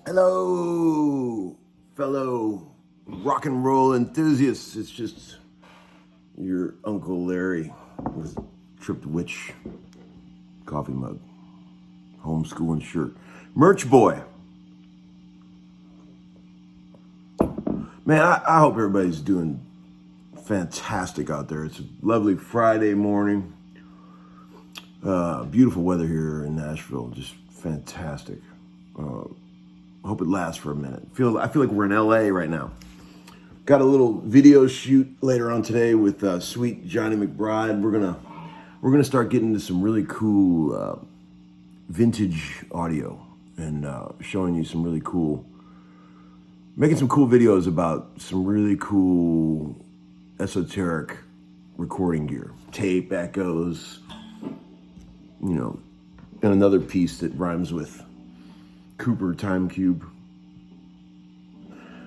Hello, fellow rock and roll enthusiasts. It's just your Uncle Larry with Tripped Witch coffee mug, homeschooling shirt, merch boy. Man, I hope everybody's doing fantastic out there. It's a lovely Friday morning. Beautiful weather here in Nashville, just fantastic. I hope it lasts for a minute. I feel like we're in LA right now. Got a little video shoot later on today with sweet Johnny McBride. We're gonna start getting into some really cool vintage audio and showing you some really cool, making some cool videos about some really cool esoteric recording gear, tape, echoes, and another piece that rhymes with Cooper Time Cube.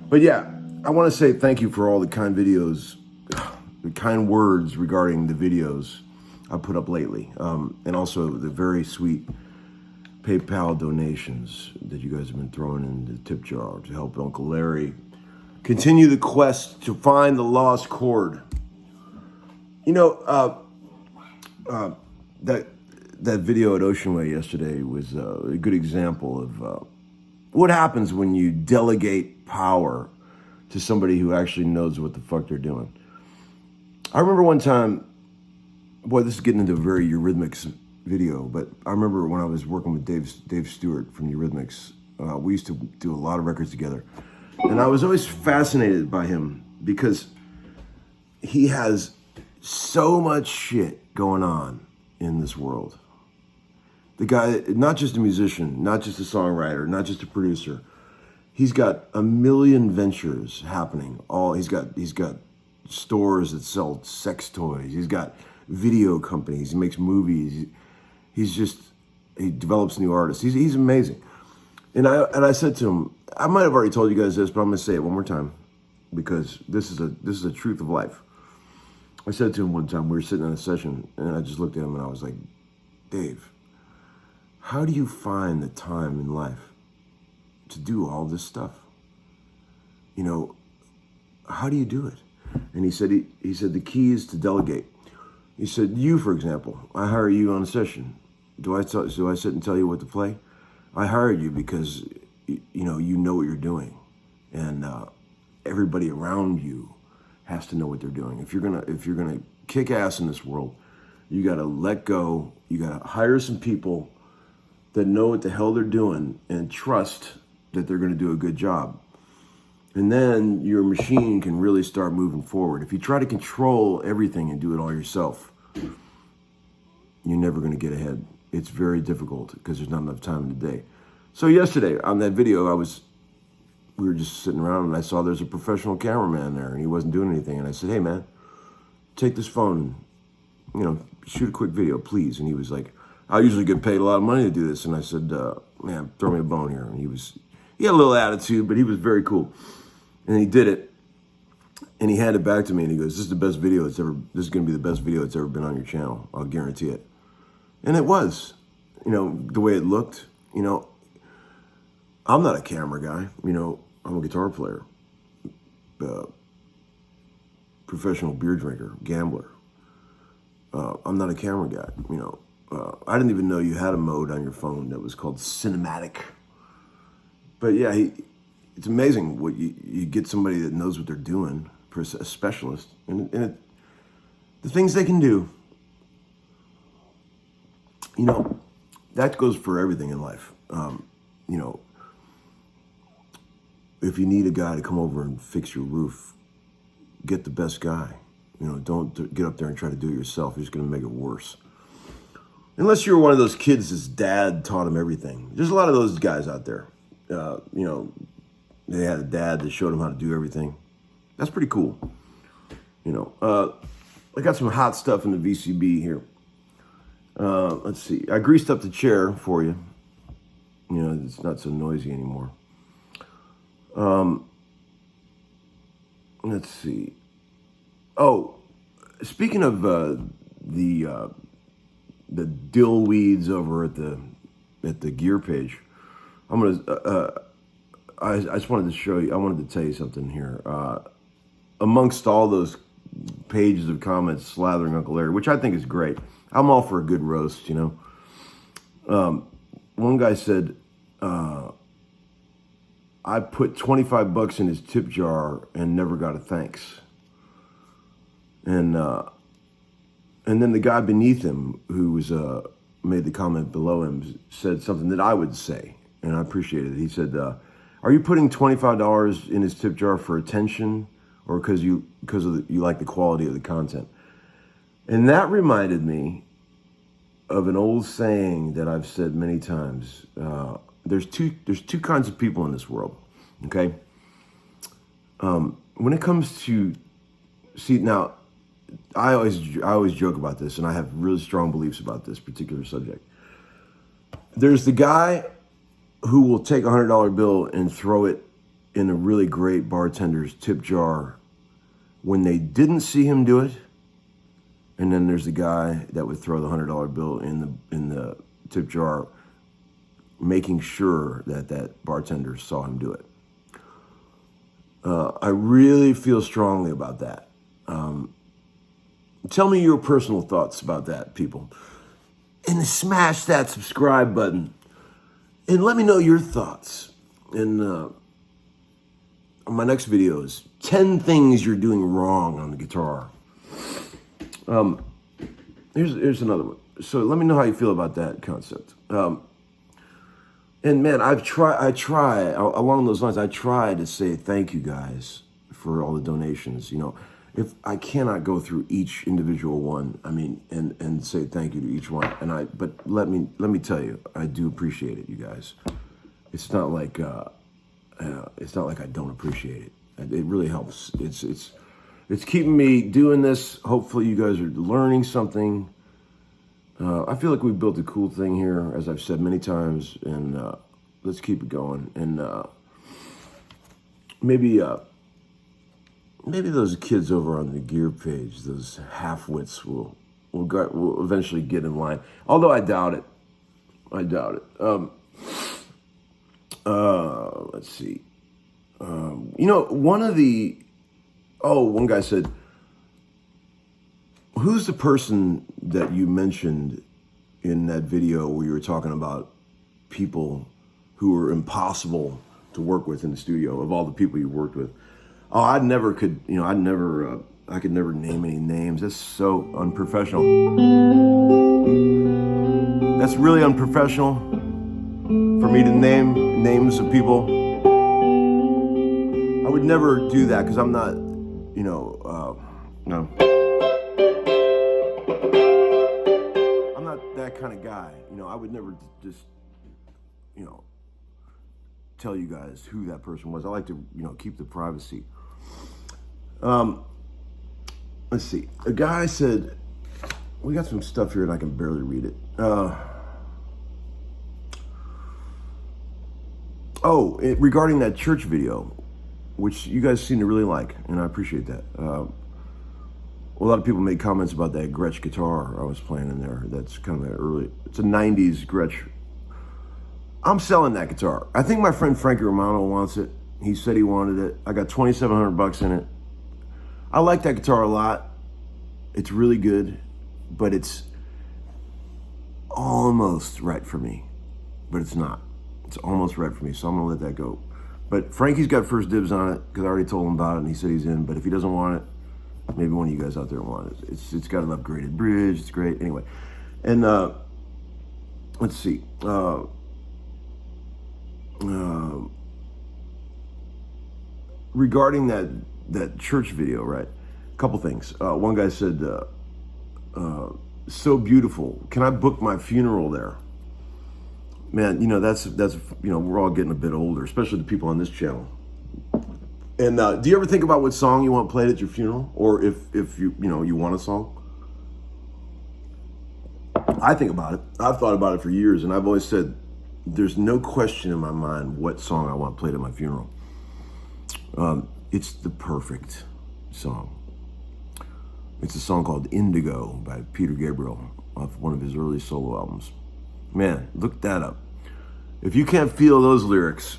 But yeah, I want to say thank you for all the kind videos, the kind words regarding the videos I put up lately, and also the very sweet PayPal donations that you guys have been throwing in the tip jar to help Uncle Larry continue the quest to find the lost chord. That video at Oceanway yesterday was a good example of what happens when you delegate power to somebody who actually knows what the fuck they're doing. I remember one time, boy, this is getting into a very Eurythmics video, but I remember when I was working with Dave Stewart from Eurythmics, we used to do a lot of records together. And I was always fascinated by him because he has so much shit going on in this world. The guy, not just a musician, not just a songwriter, not just a producer. He's got a million ventures happening. He's got stores that sell sex toys. He's got video companies. He makes movies. He develops new artists. He's amazing. And I said to him, I might have already told you guys this, but I'm gonna say it one more time because this is a truth of life. I said to him one time, we were sitting in a session, and I just looked at him and I was like, Dave, how do you find the time in life to do all this stuff? How do you do it? And he said the key is to delegate. He said, you, for example, I hire you on a session. Do I sit and tell you what to play? I hired you because you know what you're doing, and everybody around you has to know what they're doing. If you're gonna kick ass in this world, you gotta let go. You gotta hire some people that know what the hell they're doing and trust that they're gonna do a good job. And then your machine can really start moving forward. If you try to control everything and do it all yourself, you're never gonna get ahead. It's very difficult because there's not enough time in the day. So yesterday on that video, we were just sitting around and I saw there's a professional cameraman there and he wasn't doing anything. And I said, hey man, take this phone, shoot a quick video, please. And he was like, I usually get paid a lot of money to do this. And I said, man, throw me a bone here. And he had a little attitude, but he was very cool. And he did it. And he handed it back to me and he goes, this is going to be the best video that's ever been on your channel. I'll guarantee it. And it was, the way it looked, I'm not a camera guy, I'm a guitar player. professional beer drinker, gambler. I'm not a camera guy, I didn't even know you had a mode on your phone that was called cinematic. But yeah, it's amazing what you get somebody that knows what they're doing, a specialist, and the things they can do. That goes for everything in life. If you need a guy to come over and fix your roof, get the best guy. Don't get up there and try to do it yourself. You're just going to make it worse. Unless you're one of those kids that's dad taught him everything. There's a lot of those guys out there. They had a dad that showed them how to do everything. That's pretty cool. I got some hot stuff in the VCB here. Let's see. I greased up the chair for you. It's not so noisy anymore. Let's see. Oh, speaking of the dill weeds over at the gear page, I'm gonna. I just wanted to show you. I wanted to tell you something here. Amongst all those pages of comments slathering Uncle Larry, which I think is great. I'm all for a good roast, One guy said, I put $25 in his tip jar and never got a thanks. And then the guy beneath him, who was made the comment below him, said something that I would say, and I appreciate it. He said, "Are you putting $25 in his tip jar for attention, or because you like the quality of the content?" And that reminded me of an old saying that I've said many times. There's two kinds of people in this world. Okay. When it comes to now, I always joke about this, and I have really strong beliefs about this particular subject. There's the guy who will take a $100 bill and throw it in a really great bartender's tip jar when they didn't see him do it. And then there's the guy that would throw the $100 bill in the tip jar, making sure that bartender saw him do it. I really feel strongly about that. Tell me your personal thoughts about that, people. And smash that subscribe button. And let me know your thoughts. And my next video is 10 things you're doing wrong on the guitar. Here's another one. So let me know how you feel about that concept. And man, I try along those lines. I try to say thank you guys for all the donations. If I cannot go through each individual one, and say thank you to each one. But let me tell you, I do appreciate it, you guys. It's not like I don't appreciate it. It really helps. It's keeping me doing this. Hopefully you guys are learning something. I feel like we've built a cool thing here, as I've said many times, and let's keep it going. And maybe those kids over on the gear page, those half-wits, will eventually get in line. Although I doubt it. Let's see. One guy said, "Who's the person that you mentioned in that video where you were talking about people who were impossible to work with in the studio, of all the people you worked with?" Oh, I could never name any names. That's so unprofessional. That's really unprofessional for me to name names of people. I would never do that because I'm not, no. I'm not that kind of guy. I would never just, tell you guys who that person was. I like to, keep the privacy. Let's see. A guy said, we got some stuff here and I can barely read it. Regarding that church video, which you guys seem to really like, and I appreciate that. A lot of people made comments about that Gretsch guitar I was playing in there. That's kind of it's a 90s Gretsch. I'm selling that guitar. I think my friend Frankie Romano wants it. He said he wanted it. I got $2,700 in it. I like that guitar a lot. It's really good, but it's almost right for me, but it's not. It's almost right for me, so I'm gonna let that go. But Frankie's got first dibs on it because I already told him about it and he said he's in, but if he doesn't want it, maybe one of you guys out there want it. It's got an upgraded bridge, it's great. Anyway, and let's see. Regarding that church video, right? A couple things. One guy said, so beautiful. Can I book my funeral there? Man, that's we're all getting a bit older, especially the people on this channel. And do you ever think about what song you want played at your funeral, or if you want a song? I think about it. I've thought about it for years, and I've always said there's no question in my mind what song I want played at my funeral. It's the perfect song. It's a song called Indigo by Peter Gabriel off one of his early solo albums. Man, look that up. If you can't feel those lyrics,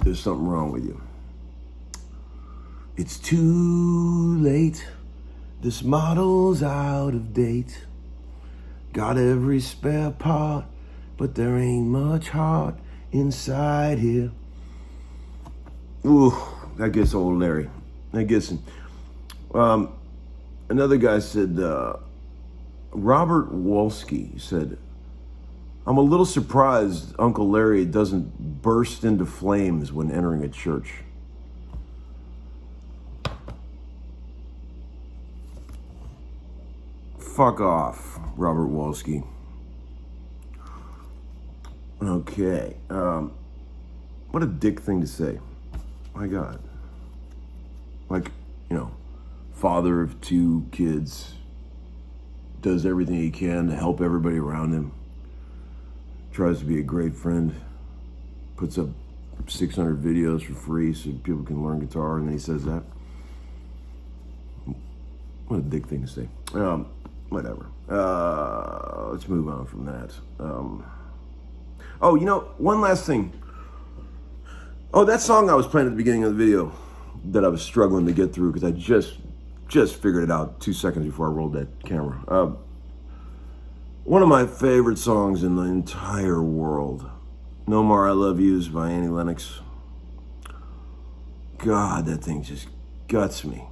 there's something wrong with you. It's too late. This model's out of date. Got every spare part, but there ain't much heart inside here. Ooh, that gets old, Larry. That gets him. Another guy said, Robert Wolski said, I'm a little surprised Uncle Larry doesn't burst into flames when entering a church. Fuck off, Robert Wolski. Okay. What a dick thing to say. My God. Like, father of 2 kids, does everything he can to help everybody around him, tries to be a great friend, puts up 600 videos for free so people can learn guitar, and then he says that. What a dick thing to say. Whatever. Let's move on from that. One last thing. Oh, that song I was playing at the beginning of the video that I was struggling to get through because I just figured it out 2 seconds before I rolled that camera. One of my favorite songs in the entire world, No More I Love Yous by Annie Lennox. God, that thing just guts me.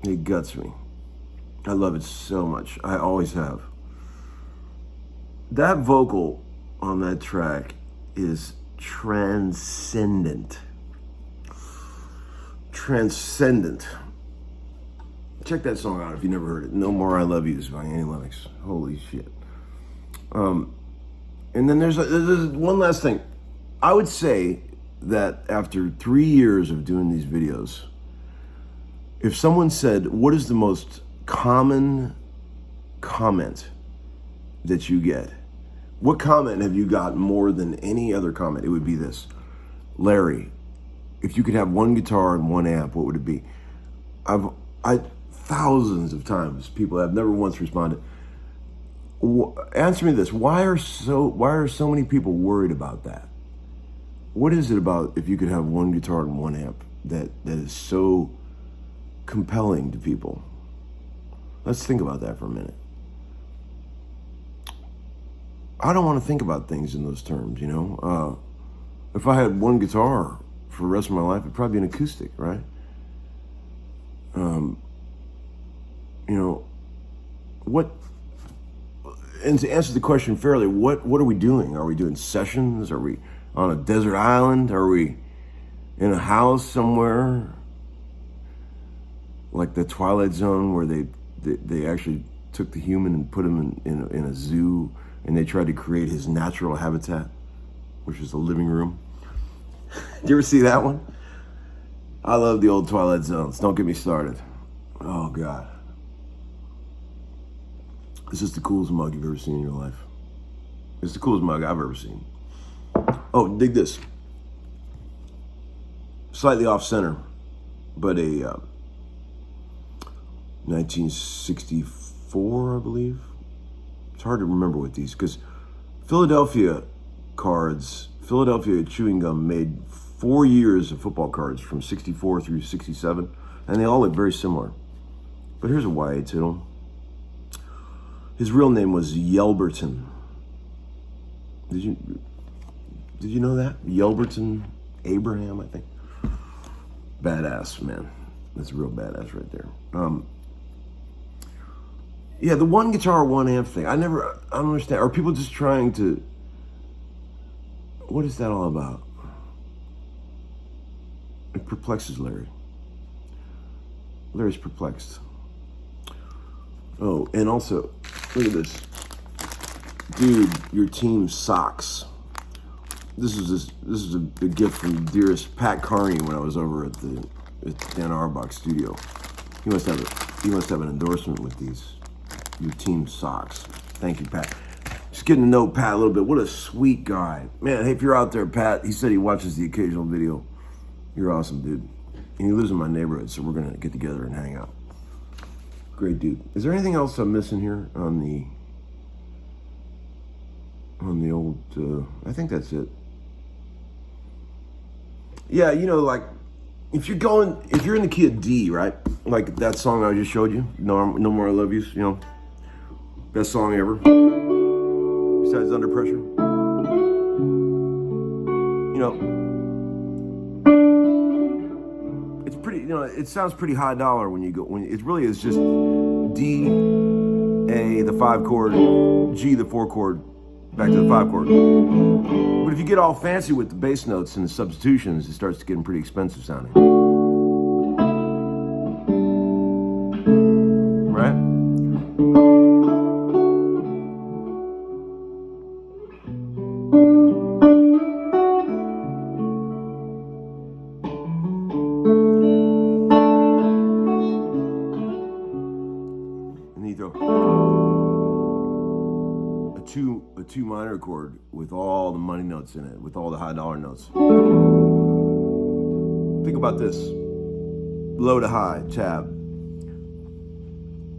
It guts me. I love it so much. I always have. That vocal on that track is transcendent. Transcendent. Check that song out if you never heard it. No More I Love Yous by Annie Lennox. Holy shit. And then there's one last thing. I would say that after 3 years of doing these videos, if someone said, what is the most common comment that you get? What comment have you got more than any other comment? It would be this. Larry, if you could have one guitar and one amp, what would it be? Thousands of times people have never once responded. Answer me this. Why are so many people worried about that? What is it about if you could have one guitar and one amp that is so compelling to people? Let's think about that for a minute. I don't want to think about things in those terms, If I had one guitar for the rest of my life, it'd probably be an acoustic, right? And to answer the question fairly, what are we doing? Are we doing sessions? Are we on a desert island? Are we in a house somewhere? Like the Twilight Zone where they actually took the human and put him in a zoo and they tried to create his natural habitat, which is the living room. Did you ever see that one? I love the old Twilight Zones. Don't get me started. Oh, God. This is the coolest mug you've ever seen in your life. It's the coolest mug I've ever seen. Oh, dig this. Slightly off center, but a 1964, I believe. It's hard to remember with these because Philadelphia cards Philadelphia Chewing Gum made 4 years of football cards from 64 through 67, and they all look very similar. But here's a YA title. His real name was Yelberton. Did you know that? Yelberton Abraham, I think. Badass, man. That's real badass right there. Yeah, the one guitar, one amp thing. I don't understand. Are people just trying to... What is that all about? It perplexes Larry. Larry's perplexed. Oh, and also, look at this. Dude, your team sucks. This is a gift from dearest Pat Carney when I was over at the Dan Auerbach studio. He must have an endorsement with these. Your team sucks. Thank you, Pat. Just getting to know Pat a little bit. What a sweet guy. Man, hey, if you're out there, Pat, he said he watches the occasional video. You're awesome, dude. And he lives in my neighborhood, so we're gonna get together and hang out. Great dude. Is there anything else I'm missing here on the old, I think that's it. Yeah, you know, like, if you're in the key of D, right? Like that song I just showed you, No More I Love Yous, you know? Best song ever. Besides Under Pressure. You know, it's pretty, you know, it sounds pretty high dollar when it really is just D, A, the 5 chord, G, the 4 chord, back to the 5 chord. But if you get all fancy with the bass notes and the substitutions, it starts getting pretty expensive sounding. Right? And then you throw a 2 minor chord with all the money notes in it, with all the high dollar notes. Think about this. Low to high, tab.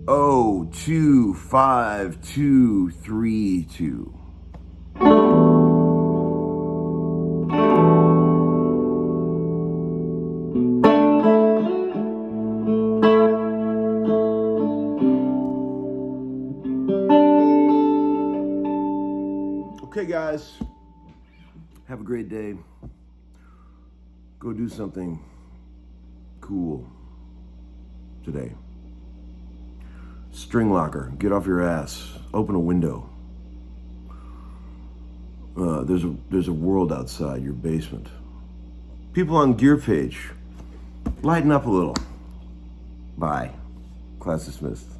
0, 2, 5, 2, 3, 2. Okay, guys, have a great day. Go do something cool today. String locker, get off your ass, open a window. There's a world outside your basement. People on Gear Page, lighten up a little. Bye. Class dismissed.